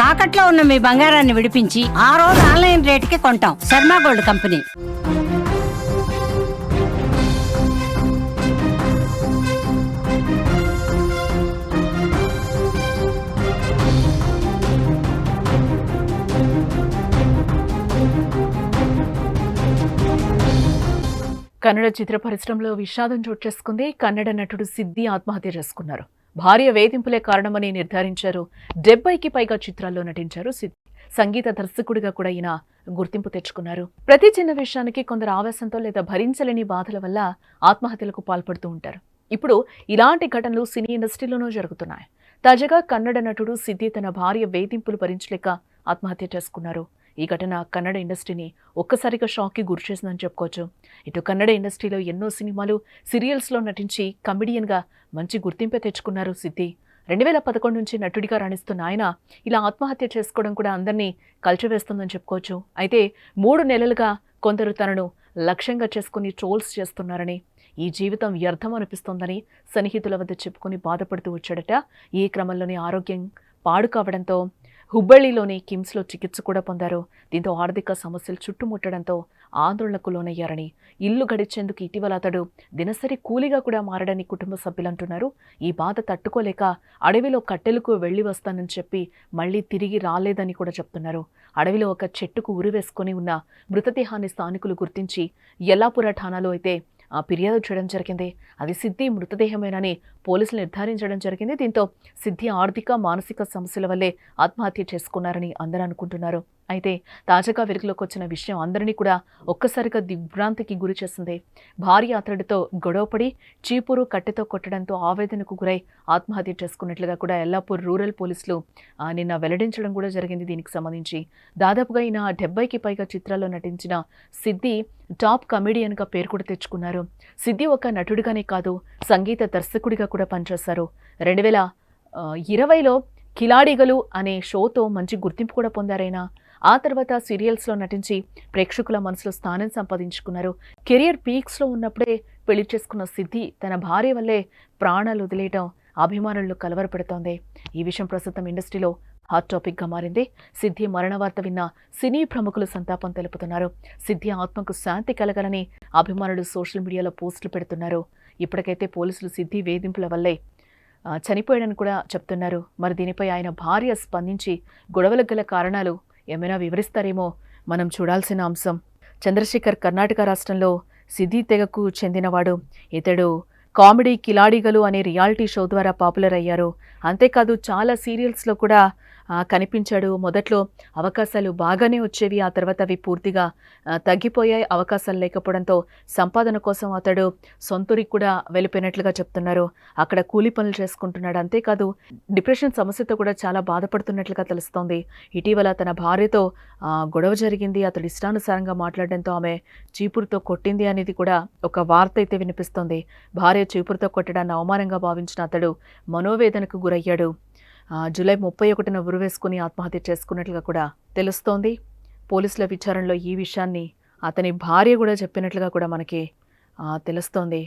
తాకట్లో ఉన్న మీ బంగారాన్ని విడిపించి ఆ రోజు ఆన్లైన్ రేటుకి కొంటాం. Sharma gold company. కన్నడ చిత్ర పరిశ్రమలో విషాదం చోటు చేసుకుంది. కన్నడ నటుడు సిద్ధి ఆత్మహత్య చేసుకున్నారు. భార్య వేధింపులే కారణమని నిర్ధారించారు. 70కి పైగా చిత్రాల్లో నటించారు సిద్ధి. సంగీత దర్శకుడిగా కూడా ఈయన గుర్తింపు తెచ్చుకున్నారు. ప్రతి చిన్న విషయానికి కొందరు ఆవేశంతో లేదా భరించలేని బాధల వల్ల ఆత్మహత్యలకు పాల్పడుతూ ఉంటారు. ఇప్పుడు ఇలాంటి ఘటనలు సినీ ఇండస్ట్రీలోనూ జరుగుతున్నాయి. తాజాగా కన్నడ నటుడు సిద్ధి తన భార్య వేధింపులు భరించలేక ఆత్మహత్య చేసుకున్నారు. ఈ ఘటన కన్నడ ఇండస్ట్రీని ఒక్కసారిగా షాక్కి గురిచేసిందని చెప్పుకోవచ్చు. ఇటు కన్నడ ఇండస్ట్రీలో ఎన్నో సినిమాలు, సీరియల్స్లో నటించి కమెడియన్గా మంచి గుర్తింపే తెచ్చుకున్నారు సిద్ధి. 2011 నుంచి నటుడిగా రాణిస్తున్న ఆయన ఇలా ఆత్మహత్య చేసుకోవడం కూడా అందరినీ కలిచివేస్తుందని చెప్పుకోవచ్చు. అయితే 3 నెలలుగా కొందరు తనను లక్ష్యంగా చేసుకుని ట్రోల్స్ చేస్తున్నారని, ఈ జీవితం వ్యర్థం అనిపిస్తోందని సన్నిహితుల వద్ద చెప్పుకుని బాధపడుతూ వచ్చాడట. ఈ క్రమంలోనే ఆరోగ్యం పాడు కావడంతో హుబ్బಳ್ಳಿలోని కిమ్స్లో చికిత్స కూడా పొందారు. దీంతో ఆర్థిక సమస్యలు చుట్టుముట్టడంతో ఆందోళనకు లోనయ్యారని, ఇల్లు గడిచేందుకు ఇటీవల అతడు దినసరి కూలీగా కూడా మారడని కుటుంబ సభ్యులు అంటున్నారు. ఈ బాధ తట్టుకోలేక అడవిలో కట్టెలకు వెళ్లి వస్తానని చెప్పి మళ్లీ తిరిగి రాలేదని కూడా చెప్తున్నారు. అడవిలో ఒక చెట్టుకు ఉరివేసుకొని ఉన్న మృతదేహాన్ని స్థానికులు గుర్తించి యల్లాపుర ఠాణాలో అయితే ఫిర్యాదు చేయడం జరిగింది. అది సిద్ధి మృతదేహమేనని పోలీసులు నిర్ధారించడం జరిగింది. దీంతో సిద్ధి ఆర్థిక, మానసిక సమస్యల వల్లే ఆత్మహత్య చేసుకున్నారని అందరూ అనుకుంటున్నారు. అయితే తాజాగా వెలుగులోకి వచ్చిన విషయం అందరినీ కూడా ఒక్కసారిగా దిగ్భ్రాంతికి గురి చేసింది. భార్య అతడితో గొడవపడి చీపురు కట్టెతో కొట్టడంతో ఆవేదనకు గురై ఆత్మహత్య చేసుకున్నట్లుగా కూడా యల్లాపూర్ రూరల్ పోలీసులు నిన్న వెల్లడించడం కూడా జరిగింది. దీనికి సంబంధించి దాదాపుగా ఈయన 70కి పైగా చిత్రాల్లో నటించిన సిద్ధి టాప్ కమెడియన్గా పేరు కూడా తెచ్చుకున్నారు. సిద్ధి ఒక నటుడిగానే కాదు, సంగీత దర్శకుడిగా కూడా పనిచేశారు. 2020లో కిలాడిగలు అనే షోతో మంచి గుర్తింపు కూడా పొందారైనా. ఆ తర్వాత సీరియల్స్లో నటించి ప్రేక్షకుల మనసులో స్థానం సంపాదించుకున్నారు. కెరియర్ పీక్స్లో ఉన్నప్పుడే పెళ్లి చేసుకున్న సిద్ధి తన భార్య వల్లే ప్రాణాలు వదిలేయడం అభిమానులను కలవరపెడుతోంది. ఈ విషయం ప్రస్తుతం ఇండస్ట్రీలో హాట్ టాపిక్గా మారింది. సిద్ధి మరణ వార్త విన్న సినీ ప్రముఖులు సంతాపం తెలుపుతున్నారు. సిద్ధి ఆత్మకు శాంతి కలగాలని అభిమానులు సోషల్ మీడియాలో పోస్టులు పెడుతున్నారు. ఇప్పటికైతే పోలీసులు సిద్ధి వేధింపుల వల్లే చనిపోయాడని కూడా చెప్తున్నారు. మరి దీనిపై ఆయన భార్య స్పందించి గొడవలకు గల కారణాలు ఏమైనా వివరిస్తారేమో మనం చూడాల్సిన అంశం. చంద్రశేఖర్ కర్ణాటక రాష్ట్రంలో సిద్ధి తెగకు చెందినవాడు. ఇతడు కామెడీ కిలాడిగలు అనే రియాలిటీ షో ద్వారా పాపులర్ అయ్యారు. అంతేకాదు చాలా సీరియల్స్లో కూడా కనిపించాడు. మొదట్లో అవకాశాలు బాగానే వచ్చేవి, ఆ తర్వాత అవి పూర్తిగా తగ్గిపోయాయి. అవకాశాలు లేకపోవడంతో సంపాదన కోసం అతడు సొంతూరికి కూడా వెళ్ళిపోయినట్లుగా చెప్తున్నారు. అక్కడ కూలీ పనులు చేసుకుంటున్నాడు. అంతేకాదు డిప్రెషన్ సమస్యతో కూడా చాలా బాధపడుతున్నట్లుగా తెలుస్తోంది. ఇటీవల తన భార్యతో గొడవ జరిగింది. అతడు ఇష్టానుసారంగా మాట్లాడడంతో ఆమె చీపురుతో కొట్టింది అనేది కూడా ఒక వార్త అయితే వినిపిస్తోంది. భార్య చీపురుతో కొట్టడాన్ని అవమానంగా భావించిన అతడు మనోవేదనకు గురయ్యాడు. జూలై 31న ఉరివేసుకుని ఆత్మహత్య చేసుకున్నట్లుగా కూడా తెలుస్తోంది. పోలీసుల విచారణలో ఈ విషయాన్ని అతని భార్య కూడా చెప్పినట్లుగా కూడా మనకి తెలుస్తోంది.